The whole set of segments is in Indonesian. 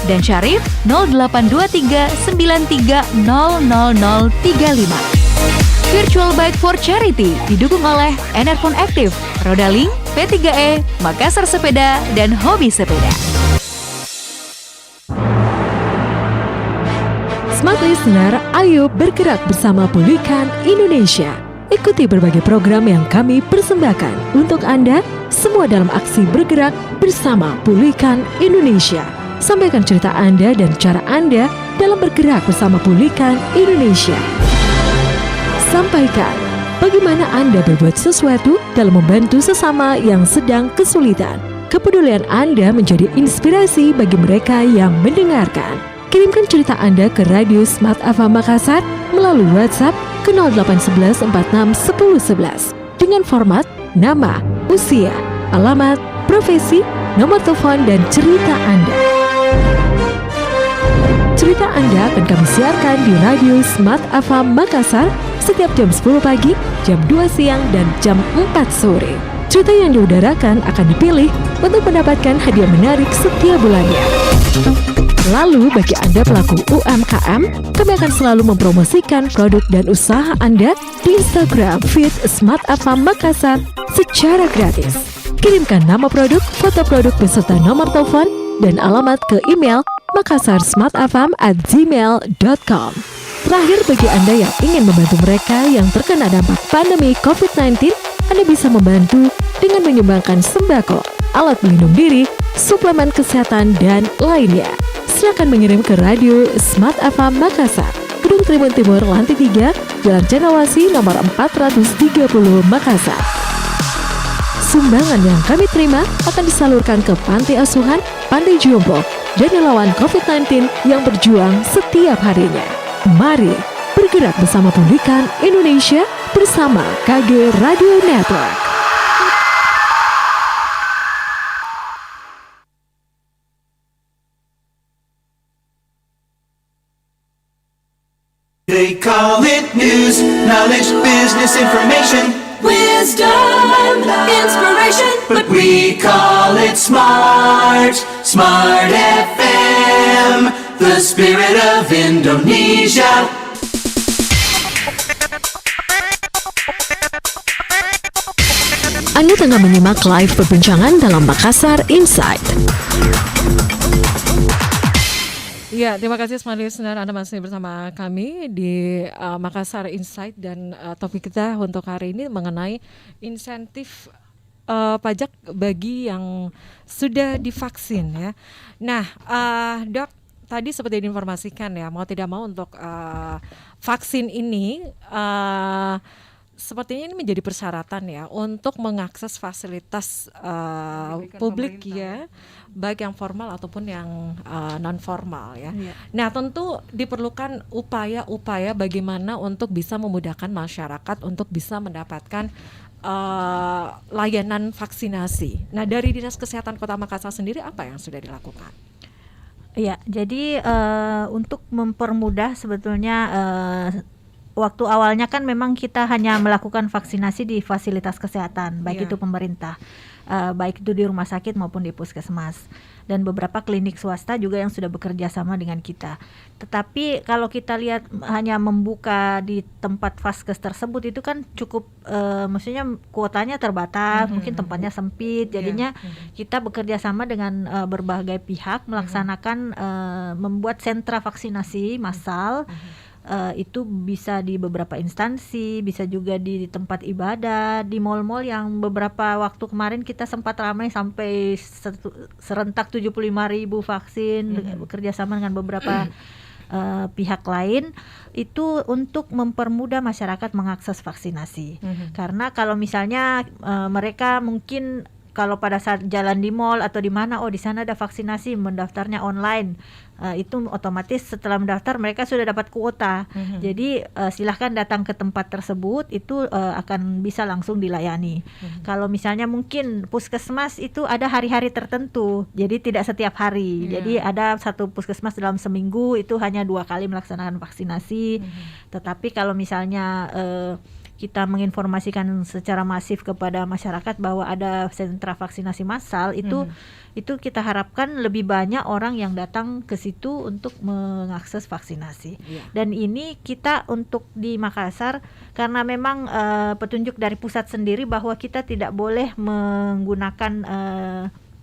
dan Syarif 082393000035. Virtual Bike for Charity didukung oleh Enerphone Active, Rodaling, P3E, Makassar Sepeda, dan Hobi Sepeda. Smart Listener, ayo bergerak bersama Pulihkan Indonesia. Ikuti berbagai program yang kami persembahkan untuk Anda, semua dalam aksi bergerak bersama Pulihkan Indonesia. Sampaikan cerita Anda dan cara Anda dalam bergerak bersama Pulihkan Indonesia. Sampaikan bagaimana Anda berbuat sesuatu dalam membantu sesama yang sedang kesulitan. Kepedulian Anda menjadi inspirasi bagi mereka yang mendengarkan. Kirimkan cerita Anda ke Radio Smart FM Makassar melalui WhatsApp ke 0811 46 10 11 dengan format nama, usia, alamat, profesi, nomor telepon, dan cerita Anda. Cerita Anda akan kami siarkan di Radio Smart FM Makassar setiap jam 10 pagi, jam 2 siang, dan jam 4 sore. Cerita yang diudarakan akan dipilih untuk mendapatkan hadiah menarik setiap bulannya. Lalu bagi Anda pelaku UMKM, kami akan selalu mempromosikan produk dan usaha Anda di Instagram feed Smart FM Makassar secara gratis. Kirimkan nama produk, foto produk beserta nomor telepon dan alamat ke email makasarsmartfm@gmail.com. Terakhir, bagi Anda yang ingin membantu mereka yang terkena dampak pandemi COVID-19, Anda bisa membantu dengan menyumbangkan sembako, alat pelindung diri, suplemen kesehatan, dan lainnya. Silakan mengirim ke Radio Smart FM Makassar, Gedung Tribun Timur, Lantai 3, Jalan Cenawasi, nomor 430 Makassar. Sumbangan yang kami terima akan disalurkan ke Panti Asuhan, Panti Jompo, dan relawan COVID-19 yang berjuang setiap harinya. Mari bergerak bersama Pulihkan Indonesia bersama KG Radio Network. They call it news, knowledge, business, information, wisdom, inspiration, but we call it smart, Smart FM, the spirit of Indonesia. Anda tengah menyimak live perbincangan dalam Makassar Insight. Ya, terima kasih Smart Listener, Anda masih bersama kami di Makassar Insight, dan topik kita untuk hari ini mengenai insentif pajak bagi yang sudah divaksin ya. Nah, Dok, tadi seperti diinformasikan ya, mau tidak mau untuk vaksin ini sepertinya ini menjadi persyaratan ya untuk mengakses fasilitas publik ya, baik yang formal ataupun yang non formal ya. Nah, tentu diperlukan upaya-upaya bagaimana untuk bisa memudahkan masyarakat untuk bisa mendapatkan layanan vaksinasi. Nah, dari Dinas Kesehatan Kota Makassar sendiri apa yang sudah dilakukan? Ya, jadi untuk mempermudah sebetulnya waktu awalnya kan memang kita hanya melakukan vaksinasi di fasilitas kesehatan, baik itu pemerintah, baik itu di rumah sakit maupun di puskesmas, dan beberapa klinik swasta juga yang sudah bekerja sama dengan kita. Tetapi kalau kita lihat hanya membuka di tempat vaskes tersebut itu kan cukup, maksudnya kuotanya terbatas, mungkin tempatnya sempit, jadinya kita bekerja sama dengan berbagai pihak melaksanakan membuat sentra vaksinasi massal. Itu bisa di beberapa instansi, bisa juga di tempat ibadah, di mal-mal yang beberapa waktu kemarin kita sempat ramai sampai serentak 75.000 vaksin, bekerja sama dengan beberapa pihak lain, itu untuk mempermudah masyarakat mengakses vaksinasi. Karena kalau misalnya mereka mungkin kalau pada saat jalan di mal atau di mana, oh di sana ada vaksinasi, mendaftarnya online, itu otomatis setelah mendaftar mereka sudah dapat kuota. Jadi silahkan datang ke tempat tersebut, itu akan bisa langsung dilayani. Kalau misalnya mungkin puskesmas itu ada hari-hari tertentu, jadi tidak setiap hari. Jadi ada satu puskesmas dalam seminggu itu hanya 2 kali melaksanakan vaksinasi. Tetapi kalau misalnya kita menginformasikan secara masif kepada masyarakat bahwa ada sentra vaksinasi massal, itu kita harapkan lebih banyak orang yang datang ke situ untuk mengakses vaksinasi. Dan ini kita untuk di Makassar, karena memang petunjuk dari pusat sendiri bahwa kita tidak boleh menggunakan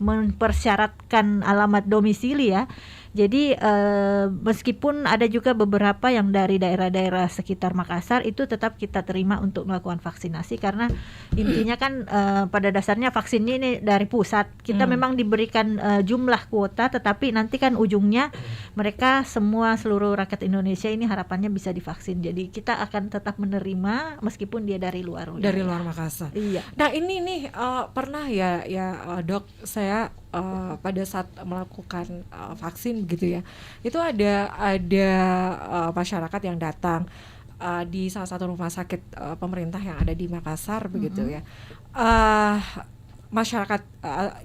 mempersyaratkan alamat domisili ya. Jadi meskipun ada juga beberapa yang dari daerah-daerah sekitar Makassar, itu tetap kita terima untuk melakukan vaksinasi, karena intinya kan pada dasarnya vaksin ini dari pusat. Kita memang diberikan jumlah kuota, tetapi nanti kan ujungnya mereka semua seluruh rakyat Indonesia ini harapannya bisa divaksin. Jadi kita akan tetap menerima meskipun dia dari luar wilayah. Dari luar Makassar. Iya. Nah ini nih pernah ya dok, saya pada saat melakukan vaksin gitu ya, itu ada masyarakat yang datang di salah satu rumah sakit pemerintah yang ada di Makassar begitu ya. Masyarakat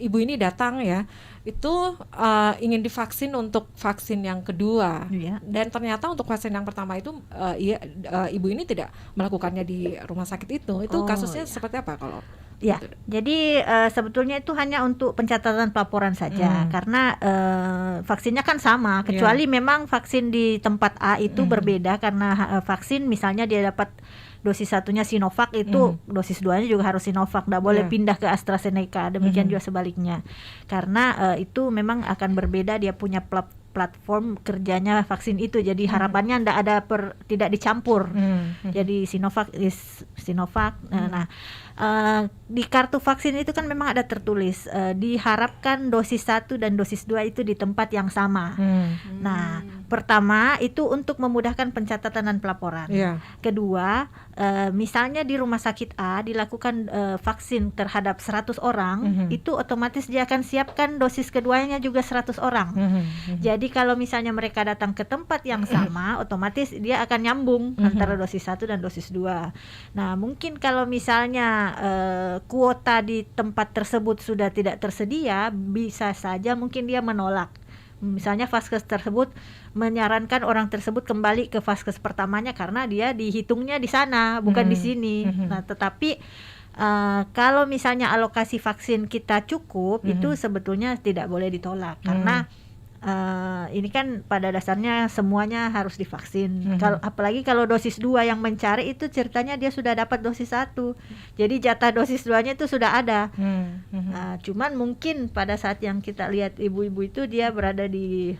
ibu ini datang ya, itu ingin divaksin untuk vaksin yang kedua, dan ternyata untuk vaksin yang pertama itu ibu ini tidak melakukannya di rumah sakit itu. Kasusnya seperti apa kalau? Ya, jadi sebetulnya itu hanya untuk pencatatan pelaporan saja, karena vaksinnya kan sama, kecuali memang vaksin di tempat A itu berbeda, karena vaksin misalnya dia dapat dosis satunya Sinovac, itu dosis 2-nya juga harus Sinovac, nggak boleh pindah ke AstraZeneca, demikian juga sebaliknya, karena itu memang akan berbeda, dia punya platform kerjanya vaksin itu, jadi harapannya tidak dicampur. Jadi Sinovac is Sinovac. Nah, di kartu vaksin itu kan memang ada tertulis diharapkan dosis 1 dan dosis 2 itu di tempat yang sama. Nah, pertama itu untuk memudahkan pencatatan dan pelaporan. Kedua, misalnya di rumah sakit A dilakukan vaksin terhadap 100 orang, itu otomatis dia akan siapkan dosis keduanya juga 100 orang. Jadi kalau misalnya mereka datang ke tempat yang sama, otomatis dia akan nyambung antara dosis 1 dan dosis 2. Nah, mungkin kalau misalnya kuota di tempat tersebut sudah tidak tersedia, bisa saja mungkin dia menolak. Misalnya vaskes tersebut menyarankan orang tersebut kembali ke vaskes pertamanya karena dia dihitungnya di sana, bukan di sini. Nah, tetapi kalau misalnya alokasi vaksin kita cukup, itu sebetulnya tidak boleh ditolak, karena ini kan pada dasarnya semuanya harus divaksin. Apalagi kalau dosis 2 yang mencari itu ceritanya dia sudah dapat dosis 1. Jadi jatah dosis 2-nya itu sudah ada. Cuman mungkin pada saat yang kita lihat ibu-ibu itu dia berada di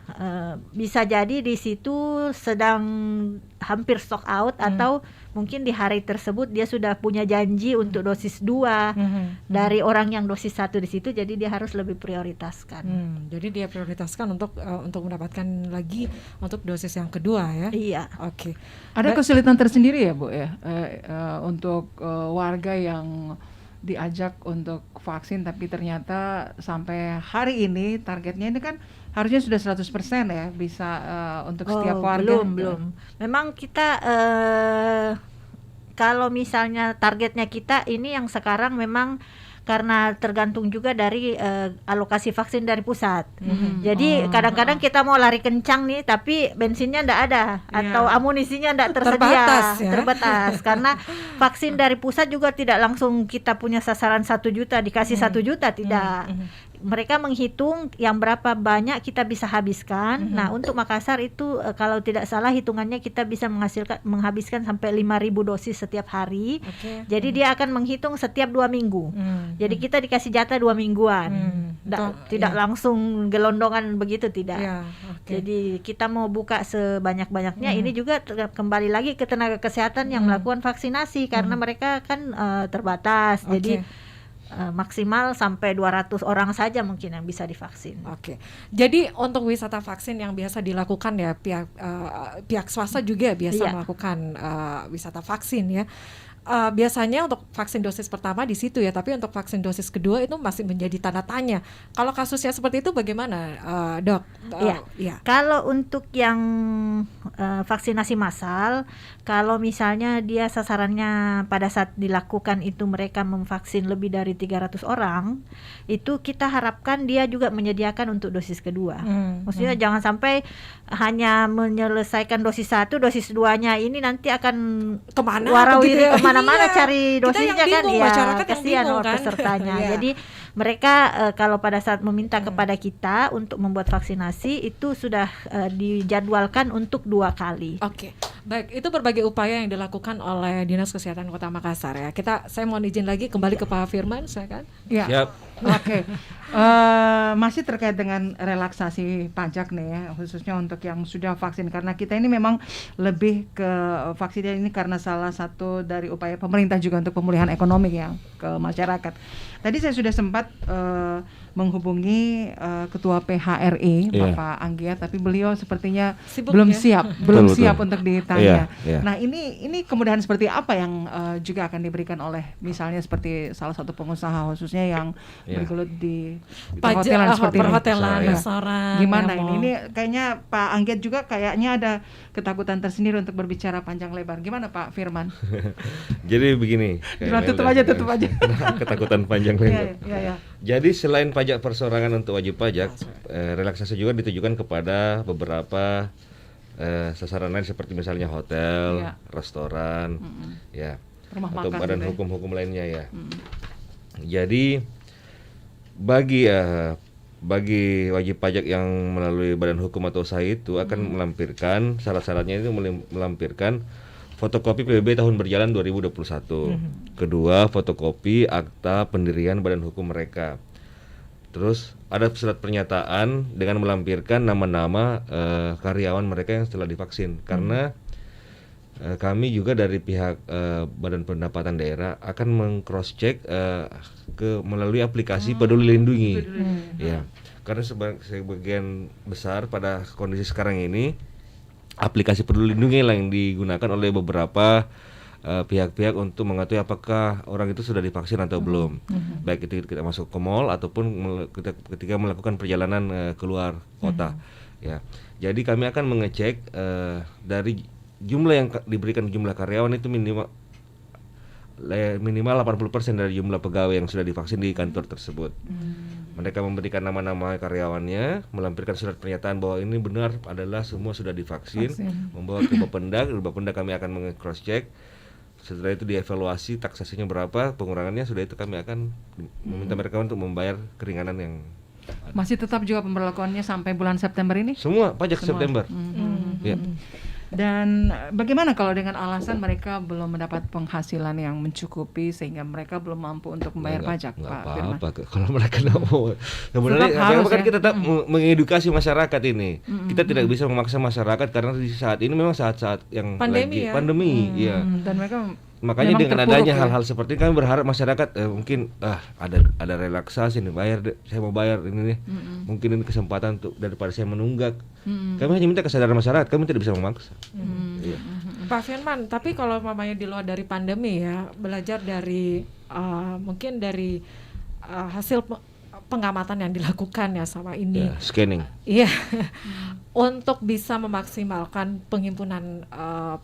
bisa jadi di situ sedang hampir stock out, atau mungkin di hari tersebut dia sudah punya janji untuk dosis 2 dari orang yang dosis 1 di situ, jadi dia harus lebih prioritaskan. Jadi dia prioritaskan untuk mendapatkan lagi untuk dosis yang kedua ya. Iya. Oke. Ada kesulitan tersendiri ya Bu ya, untuk warga yang diajak untuk vaksin tapi ternyata sampai hari ini targetnya ini kan harusnya sudah 100% ya bisa untuk setiap warga. Belum. Memang kita kalau misalnya targetnya kita ini yang sekarang memang karena tergantung juga dari alokasi vaksin dari pusat. Jadi kadang-kadang kita mau lari kencang nih, tapi bensinnya ndak ada atau amunisinya ndak tersedia, terbatas. Karena vaksin dari pusat juga tidak langsung kita punya sasaran 1 juta dikasih 1 juta, tidak. Mereka menghitung yang berapa banyak kita bisa habiskan. Nah, untuk Makassar itu kalau tidak salah hitungannya kita bisa menghabiskan sampai 5.000 dosis setiap hari. Jadi dia akan menghitung setiap 2 minggu. Jadi kita dikasih jatah 2 mingguan. Tidak langsung gelondongan begitu, tidak. Jadi kita mau buka sebanyak-banyaknya. Ini juga kembali lagi ke tenaga kesehatan yang melakukan vaksinasi, karena mereka kan terbatas. Jadi maksimal sampai 200 orang saja mungkin yang bisa divaksin. Jadi untuk wisata vaksin yang biasa dilakukan ya, pihak swasta juga biasa melakukan wisata vaksin ya. Biasanya untuk vaksin dosis pertama di situ ya, tapi untuk vaksin dosis kedua itu masih menjadi tanda tanya. Kalau kasusnya seperti itu bagaimana, Dok? Kalau untuk yang vaksinasi massal, kalau misalnya dia sasarannya pada saat dilakukan itu mereka memvaksin lebih dari 300 orang, itu kita harapkan dia juga menyediakan untuk dosis kedua. Maksudnya jangan sampai hanya menyelesaikan dosis 1, dosis 2-nya ini nanti akan kemana warawiri begitu ya? Kemana kemana-mana Iya, cari kita dosisnya yang kan, bingung, ya masyarakat yang kasihan bingung kan. pesertanya. Iya. Jadi mereka kalau pada saat meminta kepada kita untuk membuat vaksinasi itu sudah dijadwalkan untuk 2 kali. Oke, baik, itu berbagai upaya yang dilakukan oleh Dinas Kesehatan Kota Makassar ya. Saya mohon izin lagi kembali ke Pak Firman, silakan. Ya. Siap. Oke. Masih terkait dengan relaksasi pajak nih ya, khususnya untuk yang sudah vaksin, karena kita ini memang lebih ke vaksin ini karena salah satu dari upaya pemerintah juga untuk pemulihan ekonomi ya ke masyarakat. Tadi saya sudah sempat menghubungi Ketua PHRI Iya. Bapak Anggia, tapi beliau sepertinya Sibuk belum ya? siap, belum Betul, siap betul. untuk ditanya. Iya. Nah, ini kemudahan seperti apa yang juga akan diberikan oleh misalnya seperti salah satu pengusaha khususnya yang Iya. bergelut di Pajak, perhotelan seperti ini. perhotelan, Iya. restoran. Gimana ya, ini? mall. Ini kayaknya Pak Anggiat juga kayaknya ada ketakutan tersendiri untuk berbicara panjang lebar. Gimana Pak Firman? Jadi begini. Tutup aja. Ketakutan panjang lebar. Iya. Jadi selain pajak persorangan untuk wajib pajak, relaksasi juga ditujukan kepada beberapa sasaran lain seperti misalnya hotel, Iya. restoran, ya, Rumah atau makan badan juga ya. hukum-hukum lainnya ya. Jadi bagi wajib pajak yang melalui badan hukum atau usaha itu akan melampirkan syarat-syaratnya itu melampirkan fotokopi PBB tahun berjalan 2021. Kedua, fotokopi akta pendirian badan hukum mereka. Terus ada surat pernyataan dengan melampirkan nama-nama karyawan mereka yang setelah divaksin. Karena kami juga dari pihak Badan Pendapatan Daerah akan meng-cross check melalui aplikasi Peduli Lindungi. Ya. Karena sebagian besar pada kondisi sekarang ini aplikasi Peduli Lindungi lah yang digunakan oleh beberapa pihak-pihak untuk mengetahui apakah orang itu sudah divaksin atau belum. Baik itu kita masuk ke mall ataupun ketika melakukan perjalanan keluar kota. Ya. Jadi kami akan mengecek dari jumlah yang diberikan jumlah karyawan itu minimal 80% dari jumlah pegawai yang sudah divaksin di kantor tersebut. Mereka memberikan nama-nama karyawannya, melampirkan surat pernyataan bahwa ini benar adalah semua sudah divaksin, membawa ke Bapenda. Di Bapenda kami akan meng-cross check. Setelah itu dievaluasi taksasinya berapa, pengurangannya, sudah itu kami akan meminta mereka untuk membayar keringanan yang Masih tetap juga pemberlakuannya sampai bulan September ini? semua pajak Semua. September. Ya. Dan bagaimana kalau dengan alasan mereka belum mendapat penghasilan yang mencukupi sehingga mereka belum mampu untuk membayar pajak, Nggak Pak Firman? apa-apa kalau mereka nggak mau. Sebenarnya Tetap harus kan ya? kita tetap mengedukasi masyarakat ini. Kita tidak bisa memaksa masyarakat karena di saat ini memang saat-saat yang Pandemi ya? pandemi, ya. Dan mereka Makanya memang dengan terpuruk adanya ya? hal-hal seperti ini kami berharap masyarakat mungkin ada relaksasi nih, saya mau bayar ini nih. Mungkin ini kesempatan untuk daripada saya menunggak. Kami hanya minta kesadaran masyarakat, kami tidak bisa memaksa. Iya. Pak Firman, tapi kalau mamanya di luar dari pandemi ya, belajar dari mungkin dari hasil pengamatan yang dilakukan ya sama ini. Ya, scanning. Iya. Untuk bisa memaksimalkan penghimpunan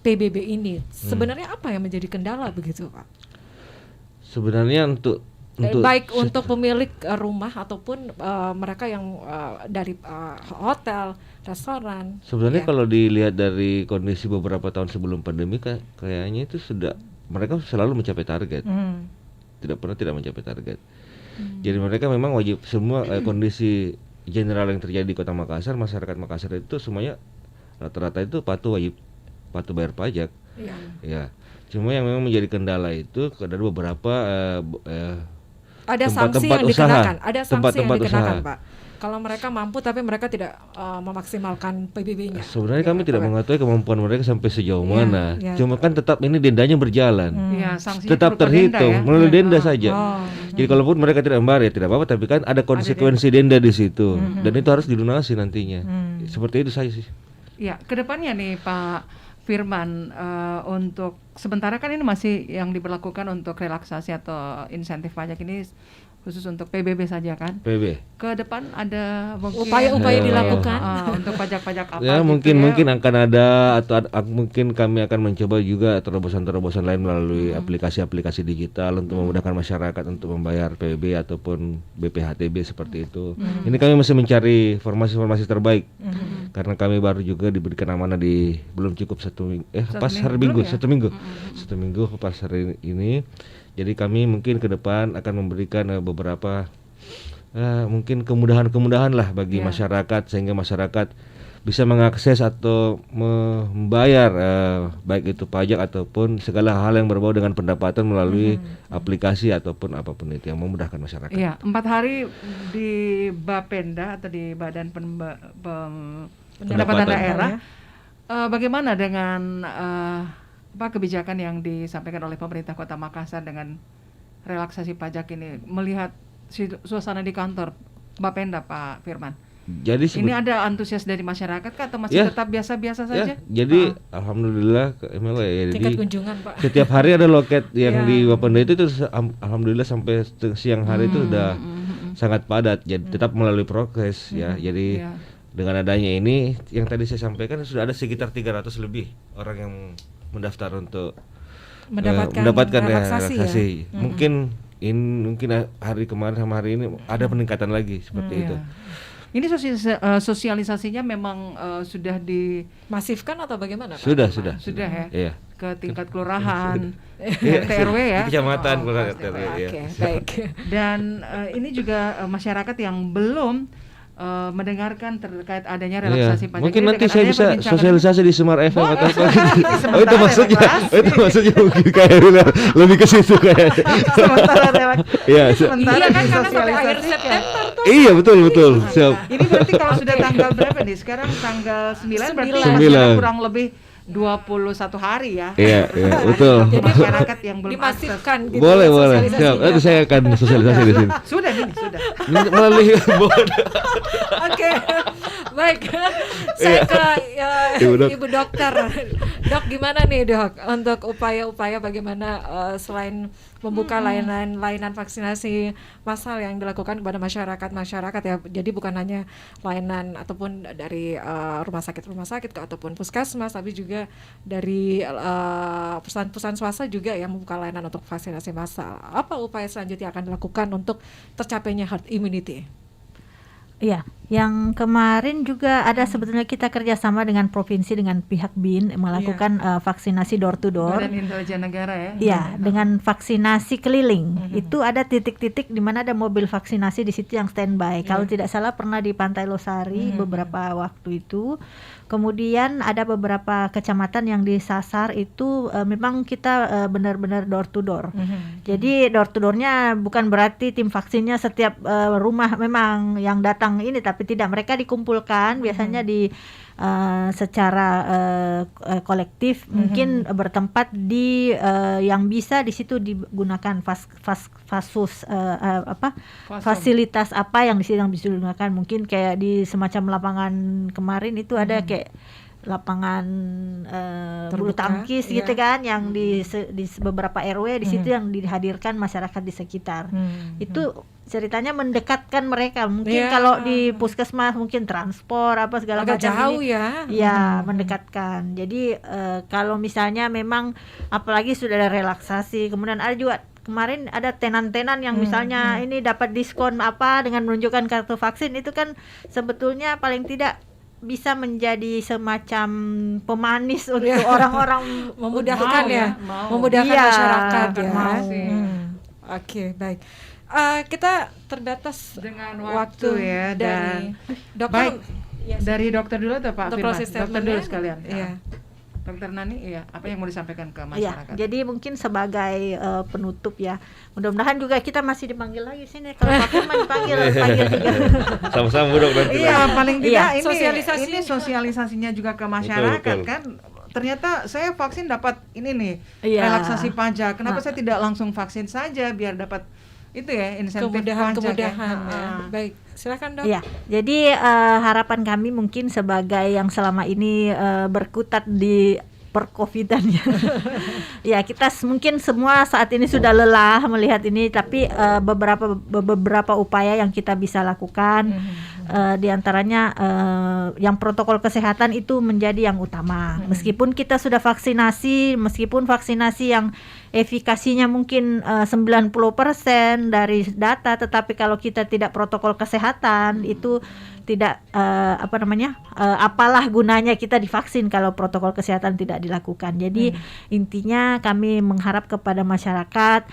PBB ini, sebenarnya apa yang menjadi kendala begitu, Pak? Sebenarnya untuk Baik untuk pemilik rumah ataupun mereka yang dari hotel, restoran. sebenarnya Ya. kalau dilihat dari kondisi beberapa tahun sebelum pandemi kayaknya itu sudah mereka selalu mencapai target. Tidak pernah tidak mencapai target. Jadi mereka memang wajib semua kondisi general yang terjadi di Kota Makassar, masyarakat Makassar itu semuanya rata-rata itu patuh bayar pajak. Iya. Ya. Cuma yang memang menjadi kendala itu ada beberapa Ada sanksi tempat-tempat yang usaha. dikenakan, ada sanksi Tempat-tempat yang dikenakan, usaha. Pak. Kalau mereka mampu tapi mereka tidak memaksimalkan PBB-nya. Sebenarnya kami tidak mengetahui kemampuan mereka sampai sejauh Iya, mana. iya. Cuma kan tetap ini dendanya berjalan. ya, sanksinya Tetap berupa denda terhitung ya? melalui denda saja. Oh. Jadi kalaupun mereka tidak membayar ya tidak apa-apa, tapi kan ada konsekuensi denda di situ dan itu harus dilunasi nantinya. Seperti itu saja sih. Ya, kedepannya nih Pak Firman, untuk sementara kan ini masih yang diberlakukan untuk relaksasi atau insentif pajak ini khusus untuk PBB saja kan. PB. Ke depan ada mungkin Upaya-upaya dilakukan. untuk pajak-pajak apa Ya gitu mungkin ya. mungkin akan ada atau mungkin kami akan mencoba juga terobosan-terobosan lain melalui aplikasi-aplikasi digital untuk memudahkan masyarakat untuk membayar PBB ataupun BPHTB seperti itu. Ini kami masih mencari informasi-informasi terbaik karena kami baru juga diberikan amanah di belum cukup pas hari Minggu, belum ya? satu minggu pas hari ini. Jadi kami mungkin ke depan akan memberikan beberapa mungkin kemudahan-kemudahan lah bagi masyarakat sehingga masyarakat bisa mengakses atau membayar baik itu pajak ataupun segala hal yang berbau dengan pendapatan melalui aplikasi ataupun apapun itu yang memudahkan masyarakat. Iya, 4 hari di Bapenda atau di Badan Pendapatan Daerah. Bagaimana dengan kebijakan yang disampaikan oleh pemerintah Kota Makassar dengan relaksasi pajak ini, melihat suasana di kantor Bapenda, Pak Firman? Jadi ini ada antusias dari masyarakat kah atau masih tetap biasa-biasa saja? Jadi alhamdulillah MLW ya. Tingkat kunjungan, Pak. Setiap hari ada loket yang di Bapenda itu alhamdulillah sampai siang hari itu sudah sangat padat. Jadi tetap melalui prokes ya. Jadi dengan adanya ini yang tadi saya sampaikan sudah ada sekitar 300 lebih orang yang mendaftar untuk mendapatkan relaksasi. Ya? Mungkin hari kemarin sama hari ini ada peningkatan lagi seperti itu. Ini sosialisasinya memang sudah dimasifkan atau bagaimana, Pak? Sudah ya. Iya. Ke tingkat kelurahan, RT RW ya. Di kecamatan, kelurahan, RT RW ya. Oke, baik. Dan ini juga masyarakat yang belum mendengarkan terkait adanya relaksasi pajak. Mungkin ini nanti dengan saya adanya bisa perbincangan- sosialisasi di Semar FM atau apa. Sementara demokrasi. Itu maksudnya mungkin kayak lebih ke situ kayak. Iya, Iya kan karena sampai akhir September tuh. iya betul. Siap. Ini berarti kalau sudah tanggal berapa nih? Sekarang tanggal 9 berarti masih 9. ada kurang lebih 21 hari ya. Iya, betul. Jadi masyarakat yang belum Dimasifkan gitu. Boleh. sosialisasinya. Siap. Nanti saya akan sosialisasi di sini. Sudah. Melalui Oke, baik. Saya ke Ibu Dok. Ibu Dokter. Dok, gimana nih Dok untuk upaya-upaya bagaimana selain membuka layanan vaksinasi massal yang dilakukan kepada masyarakat ya. Jadi bukan hanya layanan ataupun dari rumah sakit ataupun puskesmas, tapi juga dari perusahaan swasta juga yang membuka layanan untuk vaksinasi massal. Apa upaya selanjutnya akan dilakukan untuk tercapainya herd immunity? Iya, yang kemarin juga ada sebetulnya kita kerjasama dengan provinsi dengan pihak BIN melakukan vaksinasi door to door. Badan Intelijen Negara ya. Iya, dengan vaksinasi keliling. Itu ada titik-titik di mana ada mobil vaksinasi di situ yang standby. Kalau tidak salah pernah di Pantai Losari beberapa waktu itu. Kemudian ada beberapa kecamatan yang disasar itu memang kita benar-benar door to door. Jadi door to doornya bukan berarti tim vaksinnya setiap rumah memang yang datang ini, tapi tidak, mereka dikumpulkan biasanya di secara kolektif mungkin bertempat di yang bisa di situ digunakan fasilitas apa yang di situ yang bisa digunakan, mungkin kayak di semacam lapangan kemarin itu ada kayak lapangan bulu tangkis gitu kan yang di beberapa RW di situ yang dihadirkan masyarakat di sekitar. Itu ceritanya mendekatkan mereka. Mungkin kalau di puskesmas mungkin transport apa segala agak macam jauh ini, ya mendekatkan. Jadi kalau misalnya memang apalagi sudah ada relaksasi, kemudian ada juga kemarin ada tenan-tenan yang misalnya ini dapat diskon apa dengan menunjukkan kartu vaksin, itu kan sebetulnya paling tidak bisa menjadi semacam pemanis untuk orang-orang memudahkan mau. memudahkan Iya, masyarakat ya. mau. Oke, baik. Kita terbatas Dengan waktu ya, dari dokter. baik. Yes. Dari dokter dulu atau Pak Untuk Firman? proses Dokter dulu statementnya? sekalian. Iya. Dokter Nani, apa yang mau disampaikan ke Ya, masyarakat? jadi mungkin sebagai penutup ya, mudah-mudahan juga kita masih dipanggil lagi sini. Kalau Pak Firman dipanggil juga. Sama-sama Dok nanti. Iya, paling tidak Sosialisasi. ini sosialisasinya juga ke masyarakat Betul. kan. Ternyata saya vaksin dapat ini nih, Iya. relaksasi pajak. Kenapa saya tidak langsung vaksin saja biar dapat itu ya insentif pajak kemudahan ya. ya. Baik, silakan Dok. Iya, jadi harapan kami mungkin sebagai yang selama ini berkutat di percovidannya. Ya, kita mungkin semua saat ini sudah lelah melihat ini, tapi beberapa upaya yang kita bisa lakukan, di antaranya yang protokol kesehatan itu menjadi yang utama. Meskipun kita sudah vaksinasi, meskipun vaksinasi yang efikasinya mungkin 90% dari data, tetapi kalau kita tidak protokol kesehatan itu tidak apalah gunanya kita divaksin kalau protokol kesehatan tidak dilakukan. Jadi intinya kami mengharap kepada masyarakat,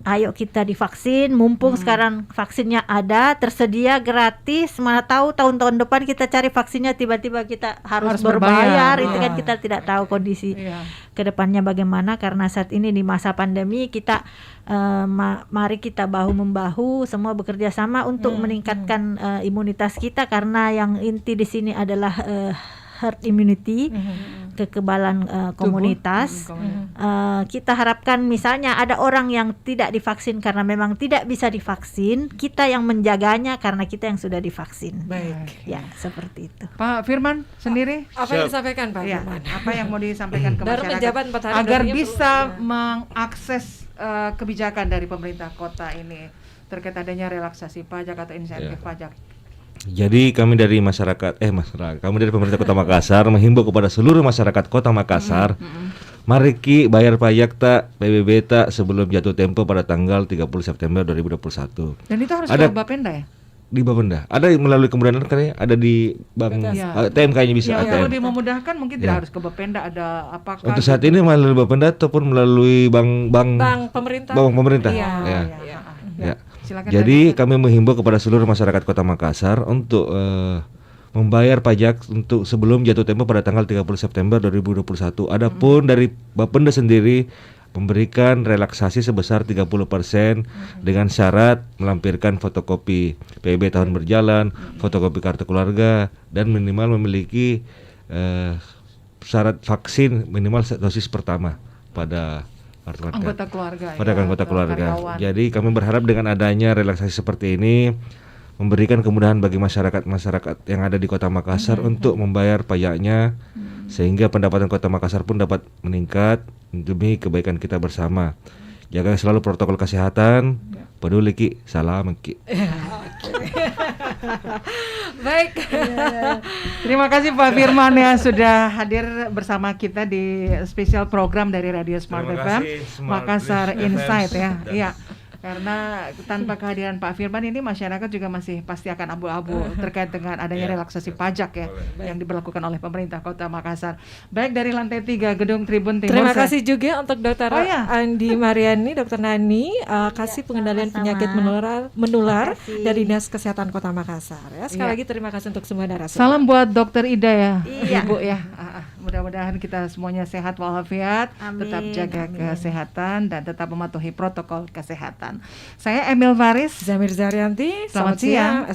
ayo kita divaksin, mumpung sekarang vaksinnya ada, tersedia gratis. Mana tahu tahun-tahun depan kita cari vaksinnya tiba-tiba kita harus berbayar. Itu kan kita tidak tahu kondisi kedepannya bagaimana, karena saat ini di masa pandemi kita mari kita bahu-membahu semua bekerja sama untuk meningkatkan imunitas kita, karena yang inti di sini adalah herd immunity, kekebalan komunitas. Kita harapkan misalnya ada orang yang tidak divaksin karena memang tidak bisa divaksin, kita yang menjaganya karena kita yang sudah divaksin. Baik. Ya, seperti itu. Pak Firman sendiri, Apa yang disampaikan Pak ya, Firman? apa yang mau disampaikan ke Baru masyarakat menjabat 4 hari agar darinya bisa perlu, mengakses kebijakan dari pemerintah kota ini terkait adanya relaksasi pajak atau insentif pajak? Jadi kami dari kami dari pemerintah Kota Makassar menghimbau kepada seluruh masyarakat Kota Makassar, mari ki bayar pajak PBB sebelum jatuh tempo pada tanggal 30 September 2021. Dan itu harus Ada ke Bapenda ya? di Bapenda. Ada melalui kemudahan katanya, ada di bank ATM kayaknya bisa Ya, ATM. lebih memudahkan mungkin tidak harus ke Bapenda, ada apakah Untuk saat ini melalui Bapenda ataupun melalui bank pemerintah. bank pemerintah. Iya. Ya. Silakan. Jadi kami menghimbau kepada seluruh masyarakat Kota Makassar untuk membayar pajak untuk sebelum jatuh tempo pada tanggal 30 September 2021. Adapun dari Bapenda sendiri memberikan relaksasi sebesar 30% dengan syarat melampirkan fotokopi PBB tahun berjalan, fotokopi kartu keluarga, dan minimal memiliki syarat vaksin minimal dosis pertama pada anggota keluarga pada anggota keluarga. karyawan. Jadi kami berharap dengan adanya relaksasi seperti ini memberikan kemudahan bagi masyarakat yang ada di Kota Makassar untuk membayar pajaknya, sehingga pendapatan Kota Makassar pun dapat meningkat demi kebaikan kita bersama. Jaga selalu protokol kesehatan. Peduli ki, salam ki. Baik. Terima kasih Pak Firman ya sudah hadir bersama kita di spesial program dari Radio Smart FM Makassar Insight ya. Iya. Karena tanpa kehadiran Pak Firman ini masyarakat juga masih pasti akan abu-abu terkait dengan adanya relaksasi pajak ya yang diberlakukan oleh pemerintah Kota Makassar. Baik dari lantai 3 Gedung Tribun Timur. Terima kasih juga untuk Dr. ya. Andi Mariani, Dr. Nani, kasih pengendalian penyakit menular dari Dinas Kesehatan Kota Makassar. Ya, sekali lagi terima kasih untuk semua narasumber. Salam buat Dokter Ida ya, Iya. Ibu ya. Mudah-mudahan kita semuanya sehat walafiat, tetap jaga kesehatan dan tetap mematuhi protokol kesehatan. Saya Emil Faris. Zamir Zaryanti, Selamat siang.